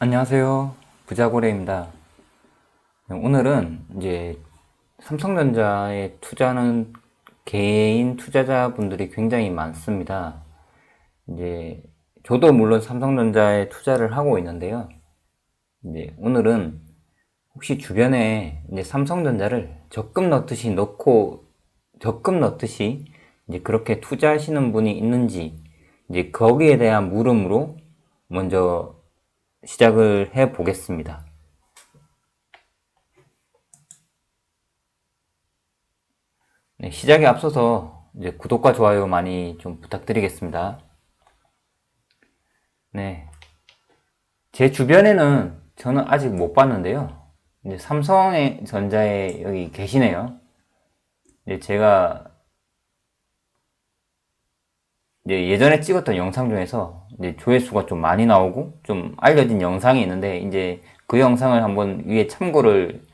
안녕하세요. 부자고래입니다. 오늘은 이제 삼성전자에 투자하는 개인 투자자분들이 굉장히 많습니다. 이제 저도 물론 삼성전자에 투자를 하고 있는데요. 이제 오늘은 혹시 주변에 이제 삼성전자를 적금 넣듯이 이제 그렇게 투자하시는 분이 있는지 이제 거기에 대한 물음으로 먼저 시작을 해 보겠습니다. 네, 시작에 앞서서 이제 구독과 좋아요 많이 좀 부탁드리겠습니다. 네, 제 주변에는 저는 아직 못 봤는데요. 이제 삼성의 전자에 여기 계시네요. 이제 제가 이제 예전에 찍었던 영상 중에서 이제 조회수가 좀 많이 나오고 좀 알려진 영상이 있는데 이제 그 영상을 한번 위에 참고를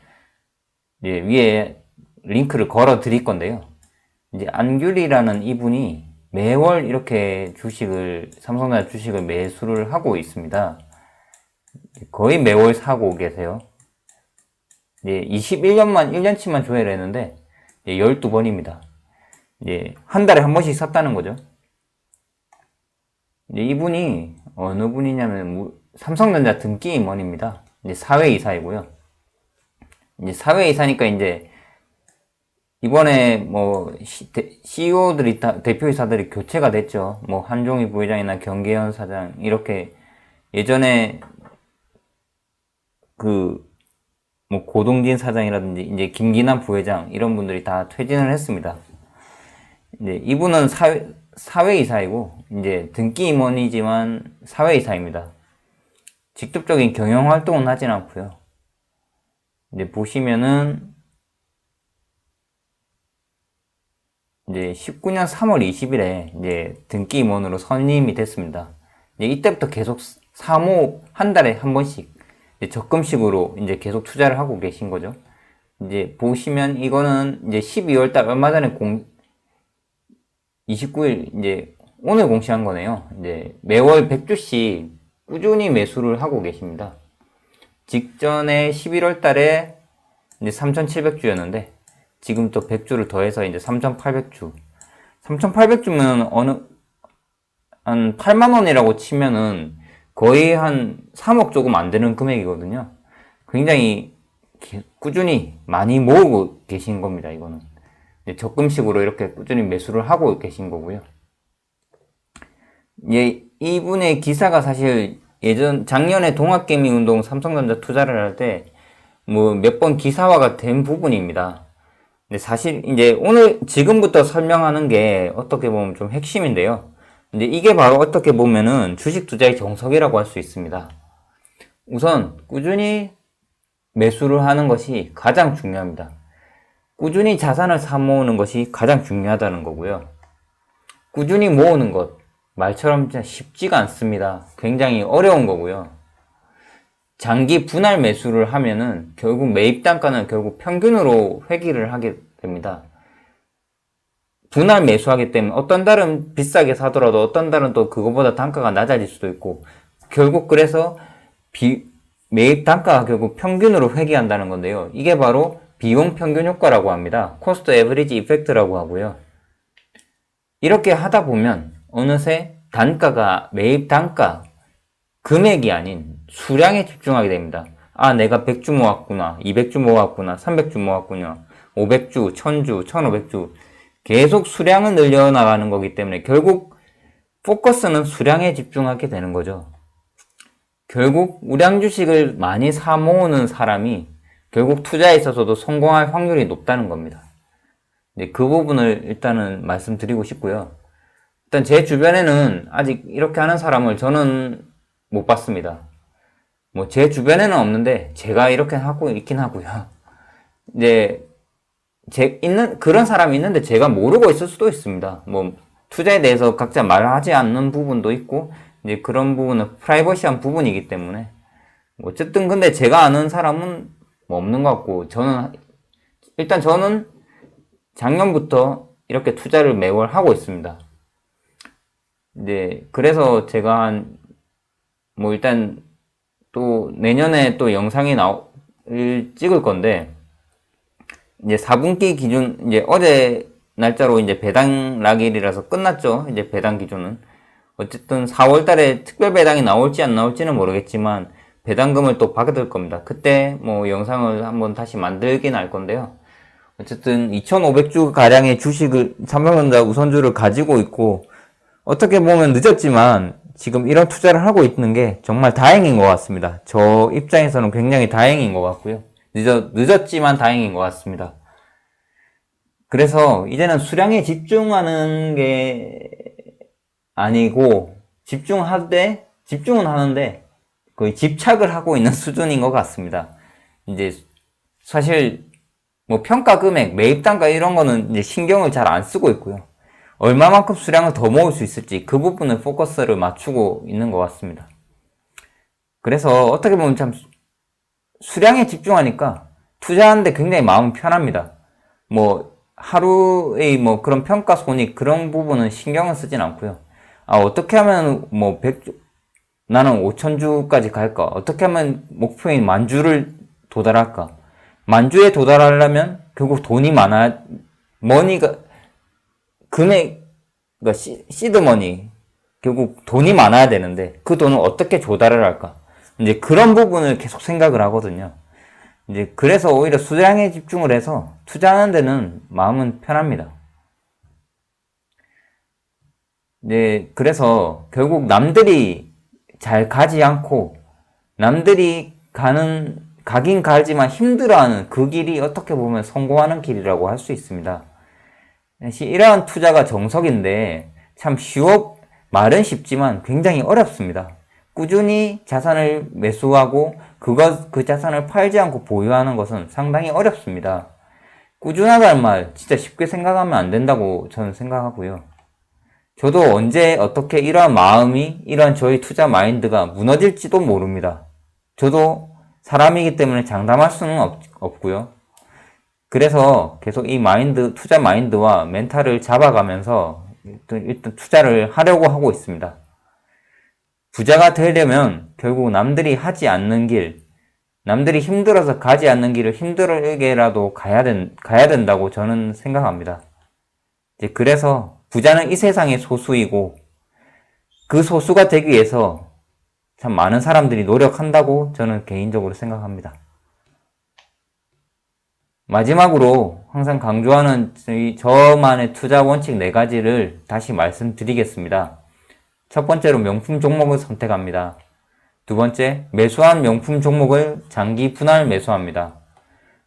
이제 위에 링크를 걸어 드릴 건데요. 이제 안귤이라는 이분이 매월 이렇게 삼성전자 주식을 매수를 하고 있습니다. 거의 매월 사고 계세요. 이제 21년만, 1년치만 조회를 했는데, 12번입니다. 이제 한 달에 한 번씩 샀다는 거죠. 이제 이분이 어느 분이냐면, 삼성전자 등기 임원입니다. 이제 사회이사이고요. 이제 사회이사니까 이제 이번에 뭐 CEO들이 대표이사들이 교체가 됐죠. 뭐 한종희 부회장이나 경계현 사장 이렇게 예전에 그 뭐 고동진 사장이라든지 이제 김기남 부회장 이런 분들이 다 퇴진을 했습니다. 이제 이분은 사회이사이고 이제 등기 임원이지만 사회이사입니다. 직접적인 경영 활동은 하진 않고요. 이제 보시면은 이제 19년 3월 20일에 이제 등기 임원으로 선임이 됐습니다. 이제 이때부터 계속 사모 한 달에 한 번씩 적금식으로 이제 계속 투자를 하고 계신 거죠. 이제 보시면 이거는 이제 12월 달 얼마 전에 29일 이제 오늘 공시한 거네요. 이제 매월 100주씩 꾸준히 매수를 하고 계십니다. 직전에 11월 달에 이제 3,700주였는데 지금 또 100주를 더해서 이제 3,800주. 3,800주면 한 8만 원이라고 치면은 거의 한 3억 조금 안 되는 금액이거든요. 굉장히 꾸준히 많이 모으고 계신 겁니다, 이거는. 적금식으로 이렇게 꾸준히 매수를 하고 계신 거고요. 이분의 기사가 사실 작년에 동학개미운동 삼성전자 투자를 할 때 뭐 몇 번 기사화가 된 부분입니다. 근데 사실 이제 지금부터 설명하는 게 어떻게 보면 좀 핵심인데요. 근데 이게 바로 어떻게 보면은 주식 투자의 정석이라고 할 수 있습니다. 우선 꾸준히 매수를 하는 것이 가장 중요합니다. 꾸준히 자산을 사 모으는 것이 가장 중요하다는 거고요. 꾸준히 모으는 것, 말처럼 진짜 쉽지가 않습니다. 굉장히 어려운 거고요. 장기 분할 매수를 하면은 결국 매입 단가는 결국 평균으로 회귀를 하게 됩니다. 분할 매수하기 때문에 어떤 달은 비싸게 사더라도 어떤 달은 또 그거보다 단가가 낮아질 수도 있고 결국 그래서 매입 단가가 결국 평균으로 회귀한다는 건데요. 이게 바로 비용 평균 효과라고 합니다. 코스트 에버리지 이펙트라고 하고요. 이렇게 하다 보면 어느새 매입 단가, 금액이 아닌 수량에 집중하게 됩니다. 아, 내가 100주 모았구나, 200주 모았구나, 300주 모았구나, 500주, 1000주, 1500주. 계속 수량을 늘려나가는 거기 때문에 결국 포커스는 수량에 집중하게 되는 거죠. 결국 우량 주식을 많이 사 모으는 사람이 결국 투자에 있어서도 성공할 확률이 높다는 겁니다. 그 부분을 일단은 말씀드리고 싶고요. 일단 제 주변에는 아직 이렇게 하는 사람을 저는 못 봤습니다. 뭐 제 주변에는 없는데 제가 이렇게 하고 있긴 하고요. 이제 그런 사람이 있는데 제가 모르고 있을 수도 있습니다. 뭐 투자에 대해서 각자 말하지 않는 부분도 있고 이제 그런 부분은 프라이버시한 부분이기 때문에 어쨌든 근데 제가 아는 사람은 뭐 없는 것 같고 일단 저는 작년부터 이렇게 투자를 매월 하고 있습니다. 그래서 제가 뭐 일단 또 내년에 또 영상이 찍을 건데, 이제 4분기 기준, 이제 어제 날짜로 이제 배당 락일이라서 끝났죠. 이제 배당 기준은. 어쨌든 4월 달에 특별 배당이 나올지 안 나올지는 모르겠지만, 배당금을 또 받을 겁니다. 그때 뭐 영상을 한번 다시 만들긴 할 건데요. 어쨌든 2,500주 가량의 주식을, 삼성전자 우선주를 가지고 있고, 어떻게 보면 늦었지만 지금 이런 투자를 하고 있는 게 정말 다행인 것 같습니다. 저 입장에서는 굉장히 다행인 것 같고요. 늦었지만 다행인 것 같습니다. 그래서 이제는 수량에 집중하는 게 아니고, 집중은 하는데 거의 집착을 하고 있는 수준인 것 같습니다. 이제 사실 뭐 평가 금액, 매입 단가 이런 거는 이제 신경을 잘 안 쓰고 있고요. 얼마만큼 수량을 더 모을 수 있을지 그 부분을 포커스를 맞추고 있는 것 같습니다. 그래서 어떻게 보면 참 수량에 집중하니까 투자하는데 굉장히 마음이 편합니다. 뭐 하루의 뭐 그런 평가 손익 그런 부분은 신경을 쓰진 않고요. 어떻게 하면 뭐 100주, 나는 5,000주까지 갈까? 어떻게 하면 목표인 10,000주를 도달할까? 10,000주에 도달하려면 결국 돈이 많아야, 머니가, 금액, 그러니까 시드머니, 결국 돈이 많아야 되는데 그 돈을 어떻게 조달을 할까? 이제 그런 부분을 계속 생각을 하거든요. 이제 그래서 오히려 수량에 집중을 해서 투자하는 데는 마음은 편합니다. 네, 그래서 결국 남들이 잘 가지 않고 남들이 가긴 가지만 힘들어하는 그 길이 어떻게 보면 성공하는 길이라고 할 수 있습니다. 이러한 투자가 정석인데 참 말은 쉽지만 굉장히 어렵습니다. 꾸준히 자산을 매수하고 그 자산을 팔지 않고 보유하는 것은 상당히 어렵습니다. 꾸준하다는 말 진짜 쉽게 생각하면 안 된다고 저는 생각하고요. 저도 언제 어떻게 이러한 마음이, 이러한 저희 투자 마인드가 무너질지도 모릅니다. 저도 사람이기 때문에 장담할 수는 없고요. 그래서 계속 이 투자 마인드와 멘탈을 잡아가면서 일단 투자를 하려고 하고 있습니다. 부자가 되려면 결국 남들이 하지 않는 길, 남들이 힘들어서 가지 않는 길을 힘들게라도 가야 된다고 저는 생각합니다. 그래서 부자는 이 세상의 소수이고 그 소수가 되기 위해서 참 많은 사람들이 노력한다고 저는 개인적으로 생각합니다. 마지막으로 항상 강조하는 저만의 투자 원칙 4가지를 다시 말씀드리겠습니다. 첫 번째로 명품 종목을 선택합니다. 두 번째, 매수한 명품 종목을 장기 분할 매수합니다.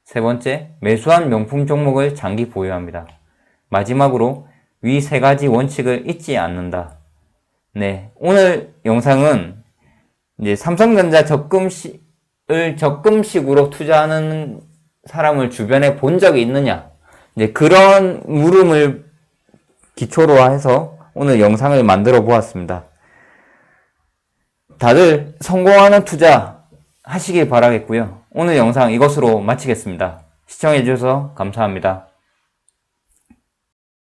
세 번째, 매수한 명품 종목을 장기 보유합니다. 마지막으로 위 3가지 원칙을 잊지 않는다. 네, 오늘 영상은 이제 삼성전자 적금식으로 투자하는 사람을 주변에 본 적이 있느냐, 이제 그런 물음을 기초로 해서 오늘 영상을 만들어 보았습니다. 다들 성공하는 투자 하시길 바라겠고요. 오늘 영상 이것으로 마치겠습니다. 시청해 주셔서 감사합니다.